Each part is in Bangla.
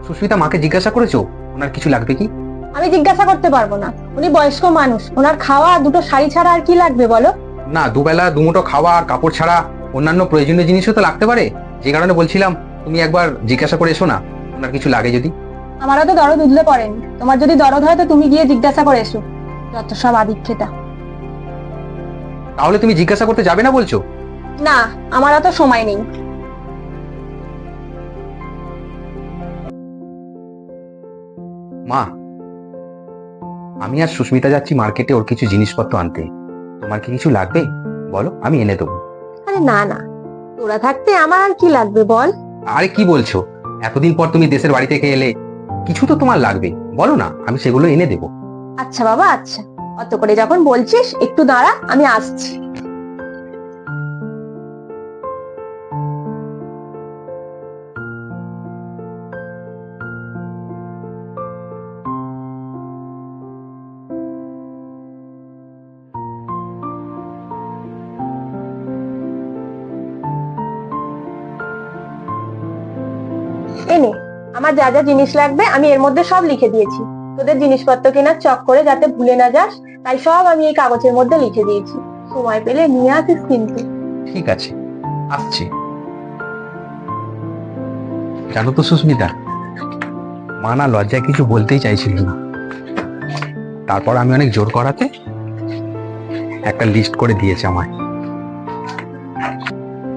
সুস্মিতা, মাকে জিজ্ঞাসা করেছো ওনার কিছু লাগবে কি? আমি জিজ্ঞাসা করতে পারবো না, উনি বয়স্ক মানুষ, ওনার খাওয়া আর দুটো শাড়ি ছাড়া আর কি লাগবে বলো? না, দুবেলা দুমুঠো খাওয়া আর কাপড় ছাড়া অন্যান্য প্রয়োজনীয় জিনিসও তো লাগতে পারে। যে কারণে বলছিলাম তুমি একবার জিজ্ঞাসা করে এসো না, ওনার কিছু লাগে যদি। আমারও তো দরদ উদলে পড়েনি, তোমার যদি দরদ হয় তো তুমি গিয়ে জিজ্ঞাসা করে এসো। যত সব আদিক্ষেতা। তাহলে তুমি জিজ্ঞাসা করতে যাবে না বলছো? না, আমার অত সময় নেই। মা, আমি আর সুস্মিতা যাচ্ছি মার্কেটে ওর কিছু জিনিসপত্র আনতে। তোমার কি কিছু লাগবে বলো, আমি এনে দেবো। আরে না না, তোরা থাকতে আমার আর কি লাগবে বল? আরে কি বলছো, এতদিন পর তুমি দেশের বাড়ি থেকে এলে, কিছু তো তোমার লাগবে, বলো না, আমি সেগুলো এনে দেবো। আচ্ছা বাবা, আচ্ছা, অত করে যখন বলছিস একটু দাঁড়া, আমি আসছি। এনে, আমার যা যা জিনিস লাগবে আমি এর মধ্যে সব লিখে দিয়েছি। তোদের জিনিসপত্র কেনার চক্করে যাতে ভুলে না যাস, তাই সব আমি এই কাগজের মধ্যে লিখে দিয়েছি। সময় পেলে নিয়ে আসিস কিন্তু। ঠিক আছে, আসছি। জানো তো সুস্মিতা, মা না লজ্জায় কিছু বলতেই চাইছিল না, তারপর আমি অনেক জোর করাতে একটা লিস্ট করে দিয়েছে আমায়।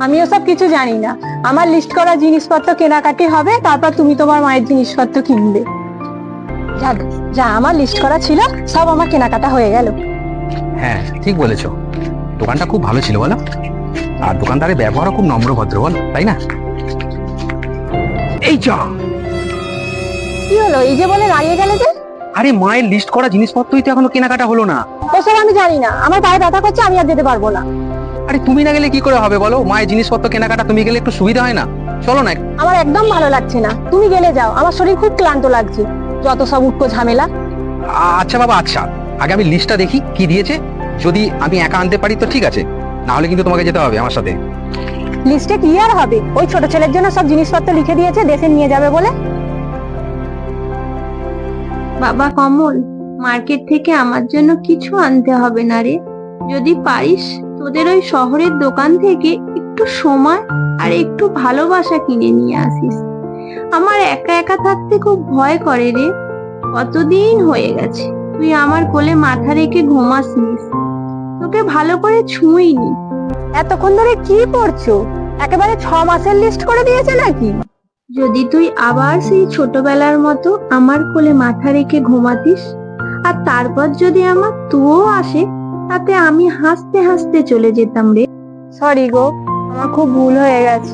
আমি ওসব কিছু জানি না, আমার লিস্ট করা জিনিসপত্র কেনাকাটি হবে, তারপর তুমি তোমার মায়ের জিনিসপত্র কিনবে। যা যা, আমার লিস্ট করা ছিল সব আমার কেনাকাটা হয়ে গেল। হ্যাঁ, ঠিক বলেছো, দোকানটা খুব ভালো ছিল বলো, আর দোকানদারের ব্যবহারও খুব নম্র ভদ্র বলো, তাই না? এই যা, কি হলো, এই যে বলে দাঁড়িয়ে গেলে যে? আরে মায়ের লিস্ট করা জিনিসপত্রই তো এখনো কেনাকাটা হলো না। ওসব আমি জানি না, আমার পায়ে ব্যথা করছে, আমি আর যেতে পারবো না। আরে তুমি না গেলে কি করে হবে বলো, মায়ের জিনিসপত্র কেনাকাটা তুমি গেলে একটু সুবিধা হয় না? চলো না। আমার একদম ভালো লাগছে না, তুমি গেলে যাও, আমার শরীর খুব ক্লান্ত লাগছে। যত সব উটকো ঝামেলা। আচ্ছা বাবা, আচ্ছা, আগে আমি লিস্টটা দেখি কি দিয়েছে, যদি আমি একা আনতে পারি তো ঠিক আছে, না হলে কিন্তু তোমাকে যেতে হবে আমার সাথে। লিস্টে কি আর হবে, ওই ছোট ছেলের জন্য সব জিনিসপত্র লিখে দিয়েছে দেশে নিয়ে যাবে বলে। বাবা কমল, মার্কেট থেকে আমার জন্য কিছু আনতে হবে না রে। যদি পারিস তোদের ওই শহরের দোকান থেকে একটু সময় আর একটু ভালোবাসা কিনে নিয়ে আসিস। আমার একা একা থাকতে খুব ভয় করে রে। কতদিন হয়ে গেছে তুই আমার কোলে মাথা রেখে ঘুমাসনিস, তোকে ভালো করে ছুঁইনি। এতক্ষণ ধরে কি পড়ছো? একেবারে 6 মাসের লিস্ট করে দিয়েছে নাকি? যদি তুই আবার সেই ছোটবেলার মতো আমার কোলে মাথা রেখে ঘুমাতিস, আর তারপর যদি আমার তুও আসে, তাতে আমি হাসতে হাসতে চলে যেতাম রে। সরি গো, আমার খুব ভুল হয়ে গেছে।